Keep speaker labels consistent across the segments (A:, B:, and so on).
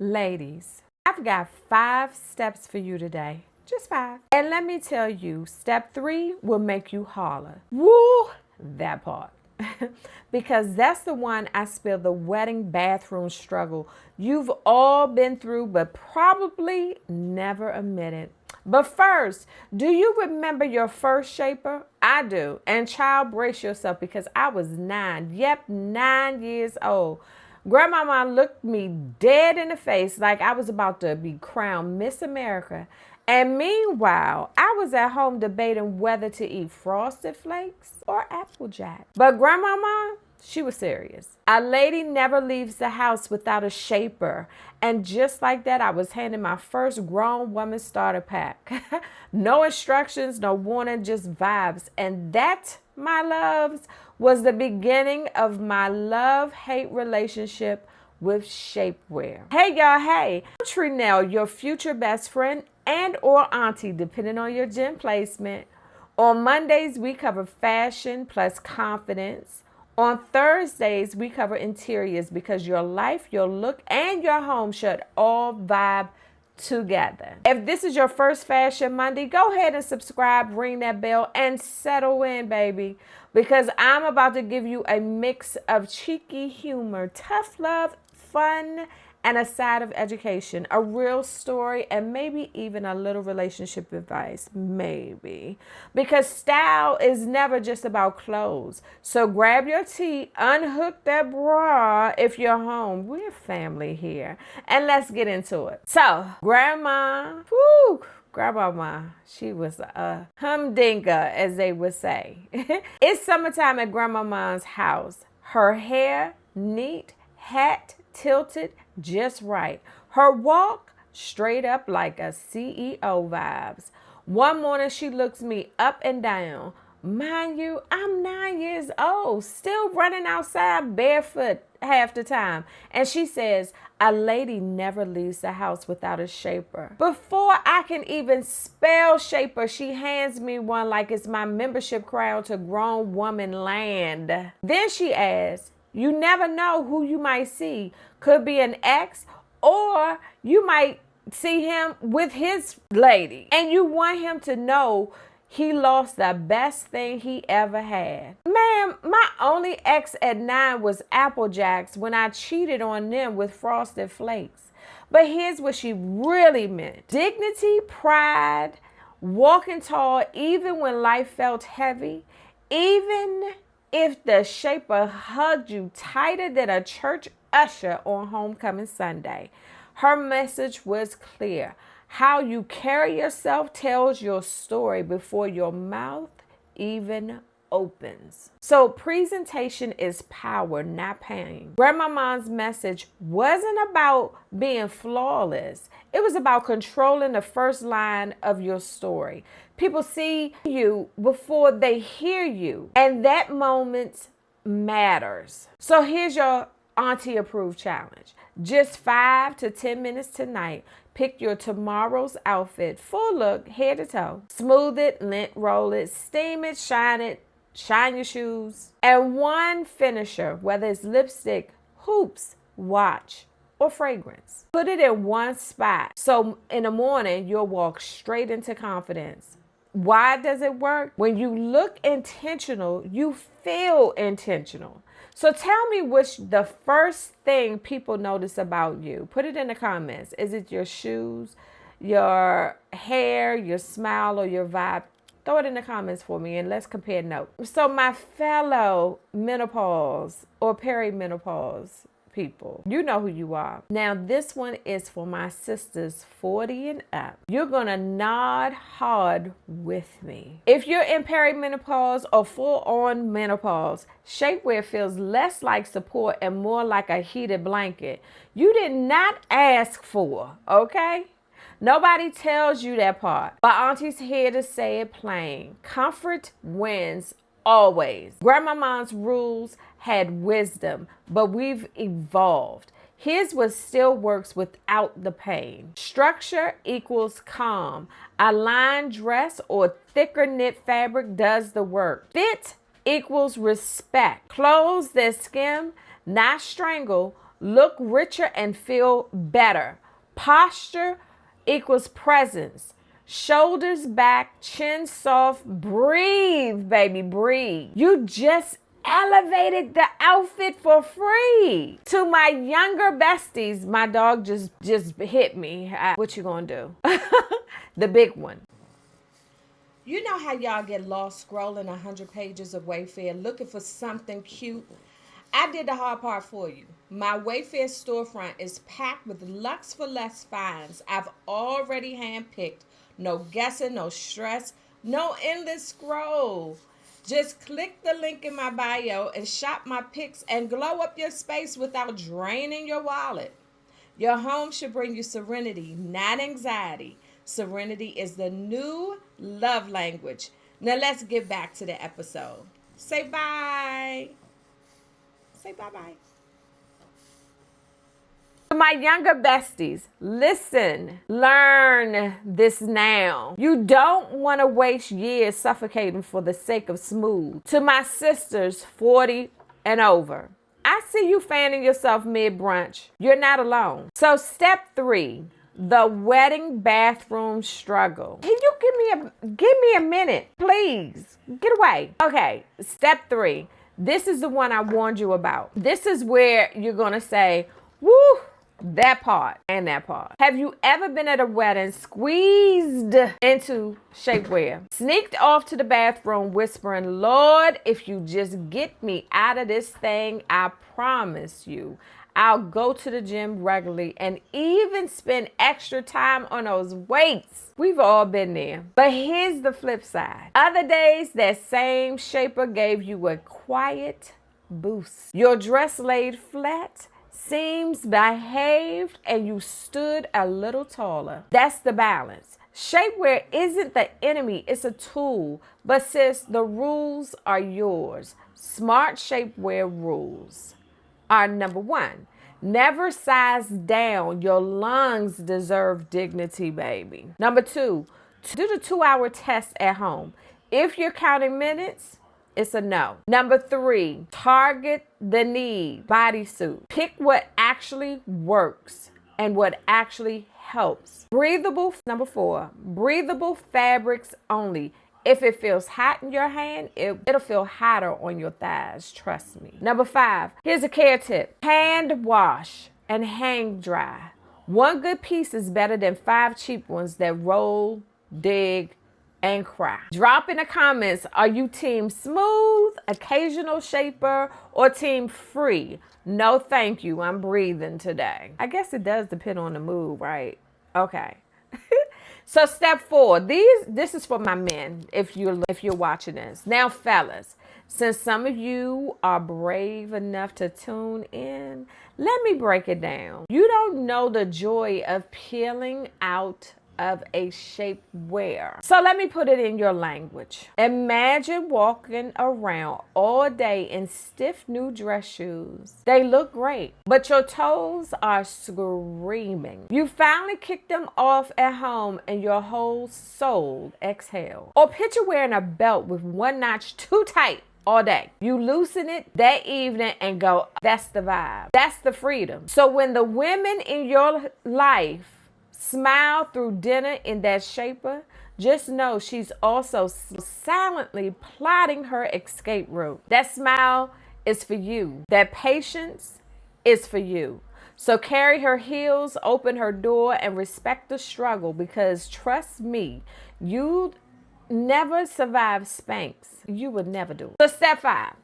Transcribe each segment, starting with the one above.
A: Ladies, I've got 5 steps for you today. Just 5. And let me tell you, step 3 will make you holler. Woo, that part. Because that's the one I spill the wedding bathroom struggle you've all been through, but probably never admitted. But first, do you remember your first shaper? I do. And child, brace yourself because I was 9. Yep, 9 years old. Grandmama looked me dead in the face like I was about to be crowned Miss America. And meanwhile, I was at home debating whether to eat Frosted Flakes or Apple Jack. But Grandmama, she was serious. A lady never leaves the house without a shaper. And just like that, I was handing my first grown woman starter pack. No instructions, no warning, just vibes. And that, my loves, was the beginning of my love-hate relationship with shapewear. Hey y'all, hey, I'm Trenell, your future best friend and or auntie, depending on your gym placement. On Mondays, we cover fashion plus confidence. On Thursdays, we cover interiors because your life, your look, and your home should all vibe together. If this is your first Fashion Monday, go ahead and subscribe, ring that bell, and settle in, baby, because I'm about to give you a mix of cheeky humor, tough love, fun, and a side of education, a real story, and maybe even a little relationship advice, maybe. Because style is never just about clothes. So grab your tea, unhook that bra if you're home. We're family here. And let's get into it. So, Grandmama, she was a humdinger, as they would say. It's summertime at Grandmama's house. Her hair, neat, hat tilted just right. Her walk straight up like a CEO vibes. One morning she looks me up and down. Mind you, I'm 9 years old, still running outside barefoot half the time. And she says, a lady never leaves the house without a shaper. Before I can even spell shaper, she hands me one like it's my membership crown to grown woman land. Then she asks, you never know who you might see. Could be an ex, or you might see him with his lady. And you want him to know he lost the best thing he ever had. Ma'am, my only ex at 9 was Apple Jacks when I cheated on them with Frosted Flakes. But here's what she really meant. Dignity, pride, walking tall even when life felt heavy, even if the shaper hugged you tighter than a church usher on homecoming Sunday. Her message was clear. How you carry yourself tells your story before your mouth even opens. So presentation is power, not pain. Grandmama's message wasn't about being flawless. It was about controlling the first line of your story. People see you before they hear you, and that moment matters. So here's your auntie approved challenge. Just 5 to 10 minutes tonight. Pick your tomorrow's outfit, full look, head to toe. Smooth it, lint roll it, steam it, shine your shoes. And one finisher, whether it's lipstick, hoops, watch, or fragrance. Put it in one spot. So in the morning, you'll walk straight into confidence. Why does it work? When you look intentional, you feel intentional. So tell me what's the first thing people notice about you. Put it in the comments. Is it your shoes, your hair, your smile, or your vibe? Throw it in the comments for me and let's compare notes. So my fellow menopause or perimenopause people, you know who you are. Now this one is for my sisters 40 and up. You're gonna nod hard with me. If you're in perimenopause or full on menopause, shapewear feels less like support and more like a heated blanket you did not ask for, okay? Nobody tells you that part, but auntie's here to say it plain. Comfort wins always. Grandmama's rules had wisdom, but we've evolved. Here's what still works without the pain. Structure equals calm. A lined dress or thicker knit fabric does the work. Fit equals respect. Clothes that skim, not strangle, look richer and feel better. Posture equals presence. Shoulders back, chin soft. Breathe, baby, breathe. You just elevated the outfit for free. To my younger besties, my dog just hit me. What you gonna do? The big one. You know how y'all get lost scrolling 100 pages of Wayfair looking for something cute? I did the hard part for you. My Wayfair storefront is packed with Lux for Less finds. I've already handpicked. No guessing, no stress, no endless scroll. Just click the link in my bio and shop my picks and glow up your space without draining your wallet. Your home should bring you serenity, not anxiety. Serenity is the new love language. Now let's get back to the episode. Say bye. Say bye-bye. To my younger besties, listen, learn this now. You don't want to waste years suffocating for the sake of smooth. To my sisters, 40 and over, I see you fanning yourself mid-brunch. You're not alone. So step 3, the wedding bathroom struggle. Can you give me a minute, please? Get away. Okay, step 3. This is the one I warned you about. This is where you're going to say, woo, that part and that part. Have you ever been at a wedding squeezed into shapewear? Sneaked off to the bathroom whispering, Lord, if you just get me out of this thing, I promise you, I'll go to the gym regularly and even spend extra time on those weights. We've all been there. But here's the flip side. Other days, that same shaper gave you a quiet boost. Your dress laid flat, seams behaved, and you stood a little taller. That's the balance. Shapewear isn't the enemy, it's a tool. But sis, the rules are yours. Smart shapewear rules are: number 1, never size down. Your lungs deserve dignity, baby. Number 2, do the 2-hour test at home. If you're counting minutes, it's a no. Number 3, target the need. Bodysuit. Pick what actually works and what actually helps. Breathable. Number 4, breathable fabrics only. If it feels hot in your hand, it'll feel hotter on your thighs, trust me. Number 5, here's a care tip. Hand wash and hang dry. One good piece is better than 5 cheap ones that roll, dig, and cry. Drop in the comments, are you team smooth, occasional shaper, or team free? No thank you, I'm breathing today. I guess it does depend on the mood, right? Okay. So step 4, this is for my men, if you're watching this. Now, fellas, since some of you are brave enough to tune in, let me break it down. You don't know the joy of peeling out of a shapewear. So let me put it in your language. Imagine walking around all day in stiff new dress shoes. They look great, but your toes are screaming. You finally kick them off at home and your whole soul exhale. Or picture wearing a belt with one notch too tight all day. You loosen it that evening and go, that's the vibe. That's the freedom. So when the women in your life smile through dinner in that shaper, just know she's also silently plotting her escape route. That smile is for you. That patience is for you. So carry her heels, open her door, and respect the struggle, because trust me, you never survive Spanx. You would never do it. So step 5.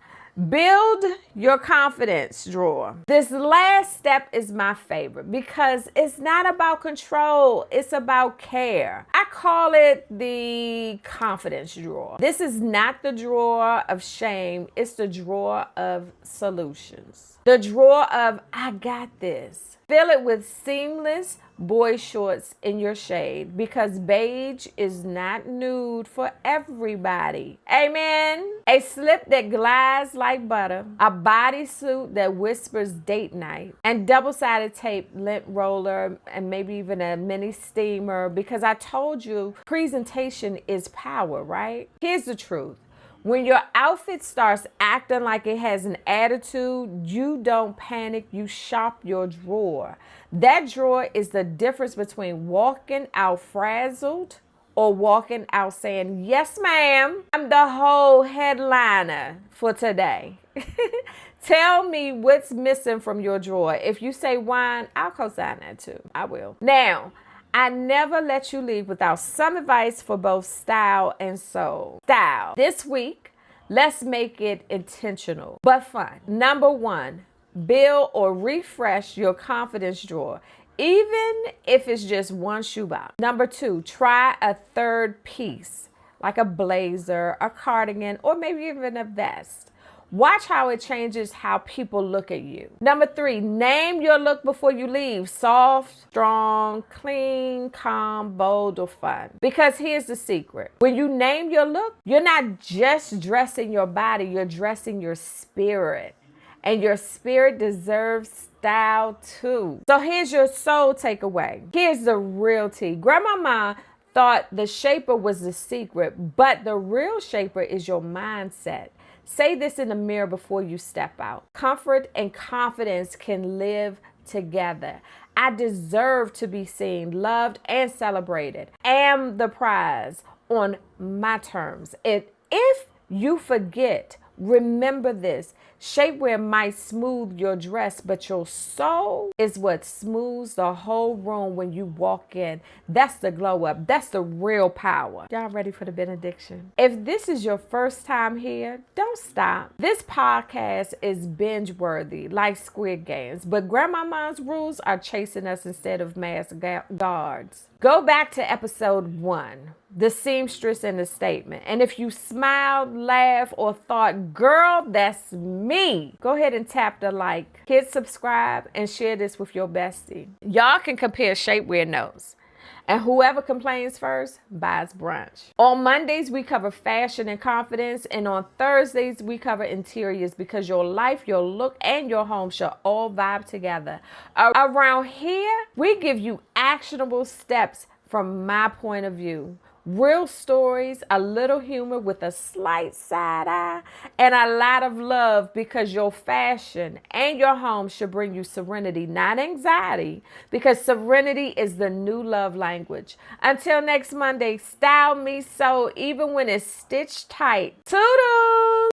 A: Build your confidence drawer. This last step is my favorite because it's not about control, it's about care. I call it the confidence drawer. This is not the drawer of shame, it's the drawer of solutions. The drawer of I got this. Fill it with seamless boy shorts in your shade, because beige is not nude for everybody. Amen. A slip that glides like butter, a bodysuit that whispers date night, and double-sided tape, lint roller, and maybe even a mini steamer, because I told you presentation is power, right? Here's the truth. When your outfit starts acting like it has an attitude, you don't panic, you shop your drawer. That drawer is the difference between walking out frazzled or walking out saying, yes, ma'am, I'm the whole headliner for today. Tell me what's missing from your drawer. If you say wine, I'll co-sign that too. I will. Now, I never let you leave without some advice for both style and soul. Style. This week, let's make it intentional but fun. Number one, build or refresh your confidence drawer, even if it's just one shoebox. Number two, try a third piece, like a blazer, a cardigan, or maybe even a vest. Watch how it changes how people look at you. Number three, name your look before you leave. Soft, strong, clean, calm, bold, or fun. Because here's the secret. When you name your look, you're not just dressing your body, you're dressing your spirit. And your spirit deserves style too. So here's your soul takeaway. Here's the real tea. Grandma thought the shaper was the secret, but the real shaper is your mindset. Say this in the mirror before you step out. Comfort and confidence can live together. I deserve to be seen, loved, and celebrated. Am the prize on my terms. And if you forget, remember this. Shapewear might smooth your dress, but your soul is what smooths the whole room when you walk in. That's the glow up. That's the real power. Y'all ready for the benediction? If this is your first time here, don't stop. This podcast is binge worthy, like Squid Games, but Grandmama's rules are chasing us instead of masked guards. Go back to episode 1, the seamstress and the statement. And if you smiled, laughed, or thought, girl, that's me, go ahead and tap the like, hit subscribe, and share this with your bestie. Y'all can compare shapewear notes. And whoever complains first buys brunch. On Mondays, we cover fashion and confidence. And on Thursdays, we cover interiors, because your life, your look, and your home should all vibe together. Around here, we give you actionable steps from my point of view. Real stories, a little humor with a slight side eye, and a lot of love, because your fashion and your home should bring you serenity, not anxiety, because serenity is the new love language. Until next Monday, style me so, even when it's stitched tight. Toodles!